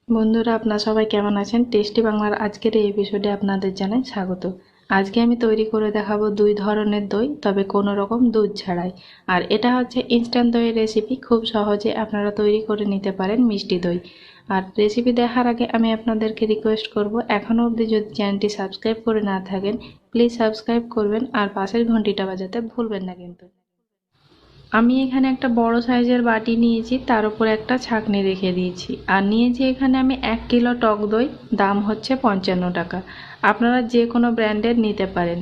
বন্ধুরা আপনারা সবাই কেমন আছেন? টেস্টি বাংলার আজকের এই এপিসোডে আপনাদের জানাই স্বাগত। আজকে আমি তৈরি করে দেখাবো দুই ধরনের দই, তবে কোনো রকম দুধ ছাড়াই। আর এটা হচ্ছে ইনস্ট্যান্ট দইয়ের রেসিপি, খুব সহজে আপনারা তৈরি করে নিতে পারেন মিষ্টি দই। আর রেসিপি দেখার আগে আমি আপনাদেরকে রিকোয়েস্ট করব, এখনও অবধি যদি চ্যানেলটি সাবস্ক্রাইব করে না থাকেন প্লিজ সাবস্ক্রাইব করবেন আর পাশের ঘন্টিটা বাজাতে ভুলবেন না কিন্তু। আমি এখানে একটা বড় সাইজের বাটি নিয়েছি, তার উপর একটা ছাঁকনি রেখে দিয়েছি। আর নিয়েছি এখানে আমি 1 কিলো টক দই, দাম হচ্ছে 55 টাকা। আপনারা যে কোনো ব্র্যান্ডের নিতে পারেন।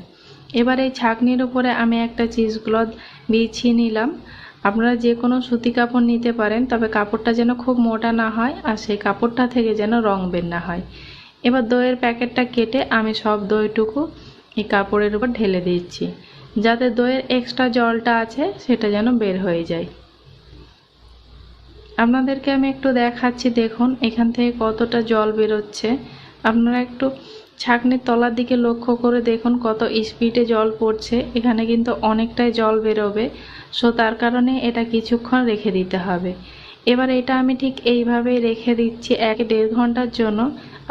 এবার এই ছাঁকনির উপরে আমি একটা চিজ ক্লথ বিছিয়ে নিলাম। আপনারা যে কোনো সুতি কাপড় নিতে পারেন, তবে কাপড়টা যেন খুব মোটা না হয় আর সেই কাপড়টা থেকে যেন রং বের না হয়। এবার দইয়ের প্যাকেটটা কেটে আমি সব দইটুকু এই কাপড়ের উপর ঢেলে দিচ্ছি, যাতে দইয়ের এক্সট্রা জলটা আছে সেটা যেন বের হয়ে যায়। আপনাদেরকে আমি একটু দেখাচ্ছি, দেখুন এখান থেকে কতটা জল বেরোচ্ছে। আপনারা একটু ছাঁকনির তলার দিকে লক্ষ্য করে দেখুন কত স্পিডে জল পড়ছে। এখানে কিন্তু অনেকটাই জল বেরোবে, সো তার কারণে এটা কিছুক্ষণ রেখে দিতে হবে। এবার এটা আমি ঠিক এইভাবেই রেখে দিচ্ছি 1-1.5 ঘন্টার জন্য।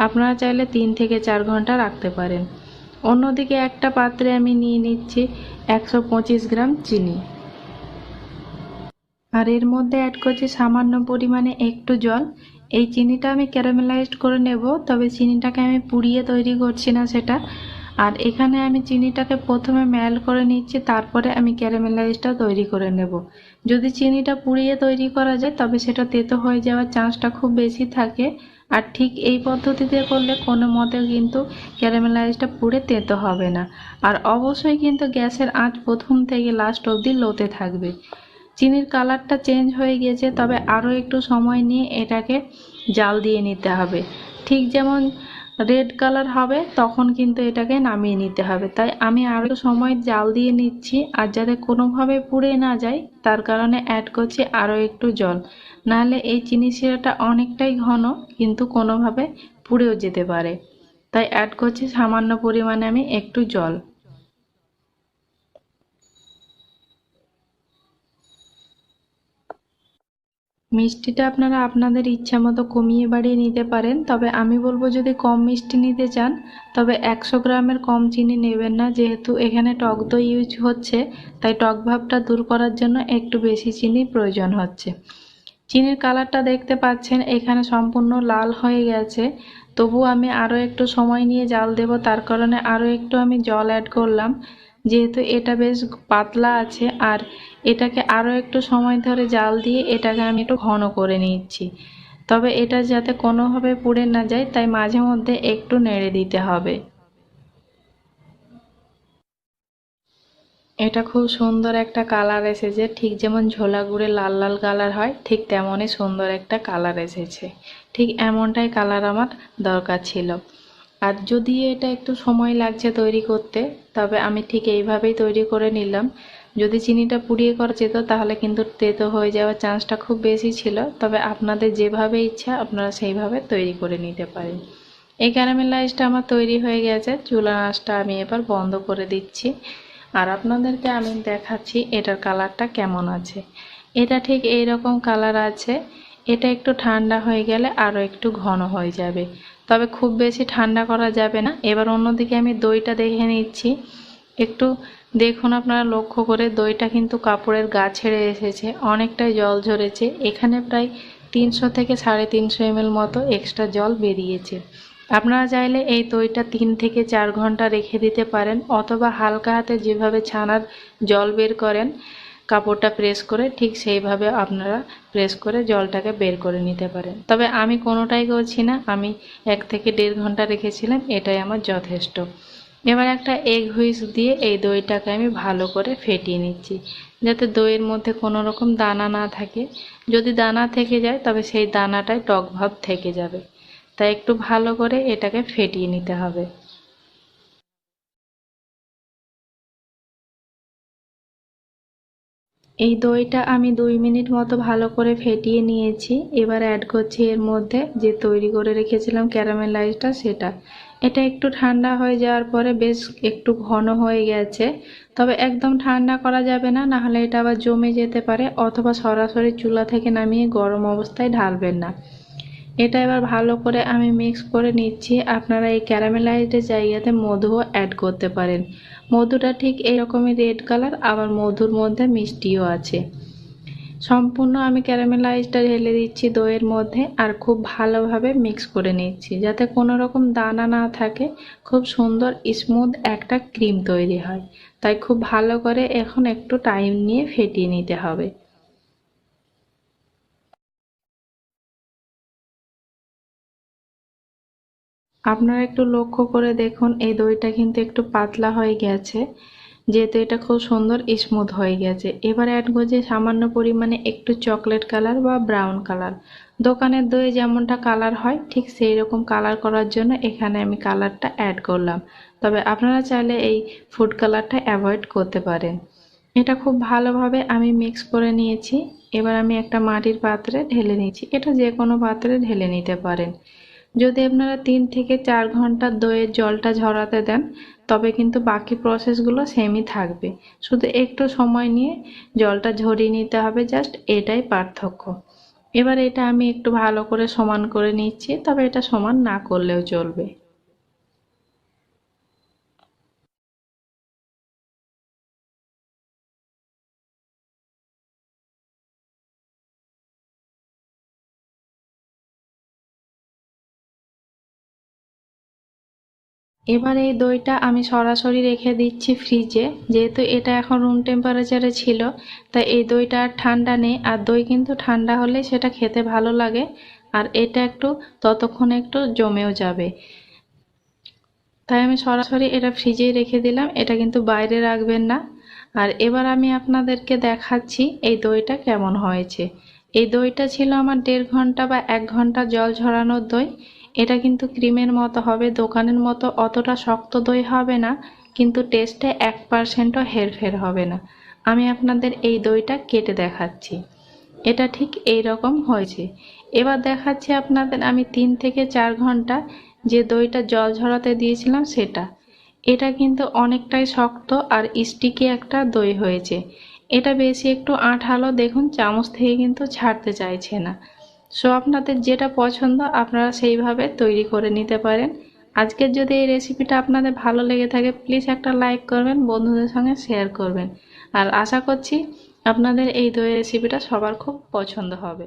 আপনারা চাইলে 3 থেকে 4 ঘন্টা রাখতে পারেন। অন্যদিকে একটা পাত্রে আমি নিয়ে নিচ্ছি 125 গ্রাম চিনি, আর এর মধ্যে অ্যাড করছি সামান্য পরিমাণে একটু জল। এই চিনিটা আমি ক্যারামেলাইজড করে নেব, তবে চিনিটাকে আমি পুড়িয়ে তৈরি করছি না সেটা। আর এখানে আমি চিনিটাকে প্রথমে মেল্ট করে নিচ্ছি, তারপরে আমি ক্যারামেলাইজডটা তৈরি করে নেব। যদি চিনিটা পুড়িয়ে তৈরি করা যায় তবে সেটা তেতো হয়ে যাওয়ার চান্সটা খুব বেশি থাকে। আর ঠিক এই পদ্ধতিতে করলে কোনো মতেও কিন্তু ক্যারামেলাইজটা পুড়ে তেতো হবে না। আর অবশ্যই কিন্তু গ্যাসের আঁচ প্রথম থেকে লাস্ট অবধি লোতে থাকবে। চিনির কালারটা চেঞ্জ হয়ে গেছে, তবে আরও একটু সময় নিয়ে এটাকে জাল দিয়ে নিতে হবে। ঠিক যেমন রেড কালার হবে তখন কিন্তু এটাকে নামিয়ে নিতে হবে। তাই আমি আরও একটু সময় জাল দিয়ে নিচ্ছি, আর যাতে কোনোভাবে পুড়ে না যায় তার কারণে অ্যাড করছি আরও একটু জল। নাহলে এই চিনি শিরাটা অনেকটাই ঘন, কিন্তু কোনোভাবে পুড়েও যেতে পারে। তাই অ্যাড করছি সামান্য পরিমাণে আমি একটু জল। মিষ্টিটা আপনারা আপনাদের ইচ্ছা মতো কমিয়ে বাড়িয়ে নিতে পারেন, তবে আমি বলবো যদি কম মিষ্টি নিতে চান তবে 100 গ্রামের কম চিনি নেবেন না, যেহেতু এখানে টক দই ইউজ হচ্ছে তাই টক ভাবটা দূর করার জন্য একটু বেশি চিনির প্রয়োজন হচ্ছে। চিনির কালারটা দেখতে পাচ্ছেন এখানে সম্পূর্ণ লাল হয়ে গেছে, তবু আমি আরও একটু সময় নিয়ে জাল দেব, তার কারণে আরও একটু আমি জল অ্যাড করলাম। যেহেতু এটা বেশ পাতলা আছে, আর এটাকে আরও একটু সময় ধরে জাল দিয়ে এটাকে আমি একটু ঘন করে নিচ্ছি। তবে এটা যাতে কোনোভাবে পুড়ে না যায় তাই মাঝে মধ্যে একটু নেড়ে দিতে হবে। এটা খুব সুন্দর একটা কালার এসেছে, ঠিক যেমন ঝোলা গুড়ে লাল লাল কালার হয় ঠিক তেমনই সুন্দর একটা কালার এসেছে। ঠিক এমনটাই কালার আমার দরকার ছিল। আর যদি এটা একটু সময় লাগছে তৈরি করতে, তবে আমি ঠিক এইভাবেই তৈরি করে নিলাম। যদি চিনিটা পুড়িয়ে করা যেত তাহলে কিন্তু তেতো হয়ে যাওয়ার চান্সটা খুব বেশি ছিল, তবে আপনাদের যেভাবে ইচ্ছা আপনারা সেইভাবে তৈরি করে নিতে পারেন। এই ক্যারামেলাইজটা আমার তৈরি হয়ে গেছে, চুলার আঁচটা আমি এবার বন্ধ করে দিচ্ছি। আর আপনাদেরকে আমি দেখাচ্ছি এটার কালারটা কেমন আছে। এটা ঠিক এই রকম কালার আছে। এটা একটু ঠান্ডা হয়ে গেলে আরও একটু ঘন হয়ে যাবে, তবে খুব বেশি ঠান্ডা করা যাবে না। এবার অন্যদিকে আমি দইটা দেখে নিচ্ছি। একটু দেখুন আপনারা লক্ষ্য করে, দইটা কিন্তু কাপড়ের গা ছেড়ে এসেছে, অনেকটাই জল ঝরেছে। এখানে প্রায় 300 থেকে 350 ml মতো এক্সট্রা জল বেরিয়েছে। আপনারা চাইলে এই দইটা 3 থেকে 4 ঘন্টা রেখে দিতে পারেন, অথবা হালকা হাতে যেভাবে ছানার জল বের করেন কাপড়টা প্রেস করে, ঠিক সেইভাবে আপনারা প্রেস করে জলটাকে বের করে নিতে পারেন। তবে আমি কোনোটাই করছি না, আমি 1 থেকে 1.5 ঘন্টা রেখেছিলাম, এটাই আমার যথেষ্ট। এবার একটা এগ হুইস্ক দিয়ে এই দইটাকে আমি ভালো করে ফেটিয়ে নিচ্ছি, যাতে দইয়ের মধ্যে কোনো রকম দানা না থাকে। যদি দানা থেকে যায় তবে সেই দানাটায় টক ভাব থেকে যাবে, তাই একটু ভালো করে এটাকে ফেটিয়ে নিতে হবে। এই দইটা আমি 2 মিনিট মতো ভালো করে ফেটিয়ে নিয়েছি। এবার অ্যাড করছি এর মধ্যে যে তৈরি করে রেখেছিলাম ক্যারামেলাইজটা সেটা। এটা একটু ঠান্ডা হয়ে যাওয়ার পরে বেশ একটু ঘন হয়ে গেছে, তবে একদম ঠান্ডা করা যাবে না, নাহলে এটা আবার জমে যেতে পারে, অথবা সরাসরি চুলা থেকে নামিয়ে গরম অবস্থায় ঢালবেন না। এটা এবার ভালো করে আমি মিক্স করে নিচ্ছি। আপনারা এই ক্যারামেলাইজডের জায়গাতে মধুও অ্যাড করতে পারেন। মধুটা ঠিক এইরকমই রেড কালার, আবার মধুর মধ্যে মিষ্টিও আছে। সম্পূর্ণ আমি ক্যারামেলাইজটা ঢেলে দিচ্ছি দইয়ের মধ্যে আর খুব ভালোভাবে মিক্স করে নিচ্ছি, যাতে কোনো রকম দানা না থাকে, খুব সুন্দর স্মুথ একটা ক্রিম তৈরি হয়। তাই খুব ভালো করে এখন একটু টাইম নিয়ে ফেটিয়ে নিতে হবে। আপনারা একটু লক্ষ্য করে দেখুন, এই দইটা কিন্তু একটু পাতলা হয়ে গেছে, যেহেতু এটা খুব সুন্দর স্মুথ হয়ে গেছে। এবার অ্যাড করছি সামান্য পরিমাণে একটু চকলেট কালার বা ব্রাউন কালার। দোকানের দই যেমনটা কালার হয় ঠিক সেই রকম কালার করার জন্য এখানে আমি কালারটা অ্যাড করলাম। তবে আপনারা চাইলে এই ফুড কালারটা অ্যাভয়েড করতে পারেন। এটা খুব ভালোভাবে আমি মিক্স করে নিয়েছি। এবার আমি একটা মাটির পাত্রে ঢেলে নিয়েছি, এটা যে কোনো পাত্রে ঢেলে নিতে পারেন। যদি আপনারা 3 থেকে 4 ঘন্টা দইয়ের জলটা ঝরাতে দেন, তবে কিন্তু বাকি প্রসেসগুলো সেমই থাকবে, শুধু একটু সময় নিয়ে জলটা ঝরিয়ে নিতে হবে, জাস্ট এটাই পার্থক্য। এবার এটা আমি একটু ভালো করে সমান করে নিচ্ছি, তবে এটা সমান না করলেও চলবে। এবার এই দইটা আমি সরাসরি রেখে দিচ্ছি ফ্রিজে, যেহেতু এটা এখন রুম টেম্পারেচারে ছিল, তাই এই দইটা আর ঠান্ডা নেই। আর দই কিন্তু ঠান্ডা হলে সেটা খেতে ভালো লাগে, আর এটা একটু ততক্ষণ একটু জমেও যাবে। তাই আমি সরাসরি এটা ফ্রিজেই রেখে দিলাম, এটা কিন্তু বাইরে রাখবেন না। আর এবার আমি আপনাদেরকে দেখাচ্ছি এই দইটা কেমন হয়েছে। এই দইটা ছিল আমার 1.5 ঘন্টা বা 1 ঘন্টা জল ঝরানোর দই। এটা কিন্তু ক্রিমের মতো হবে, দোকানের মতো অতটা শক্ত দই হবে না, কিন্তু টেস্টে 1%ও হেরফের হবে না। আমি আপনাদের এই দইটা কেটে দেখাচ্ছি। এটা ঠিক এই রকম হয়েছে। এবার দেখাচ্ছি আপনাদের আমি 3 থেকে 4 ঘন্টা যে দইটা জল ঝরাতে দিয়েছিলাম সেটা। এটা কিন্তু অনেকটাই শক্ত আর স্টিকি একটা দই হয়েছে। এটা বেশি একটু আঠালো, দেখুন চামচ থেকে কিন্তু ছাড়তে চাইছে না। সো আপনাদের যেটা পছন্দ আপনারা সেইভাবে তৈরি করে নিতে পারেন। আজকের যদি এই রেসিপিটা আপনাদের ভালো লেগে থাকে, প্লিজ একটা লাইক করবেন, বন্ধুদের সঙ্গে শেয়ার করবেন। আর আশা করছি আপনাদের এই দই রেসিপিটা সবার খুব পছন্দ হবে।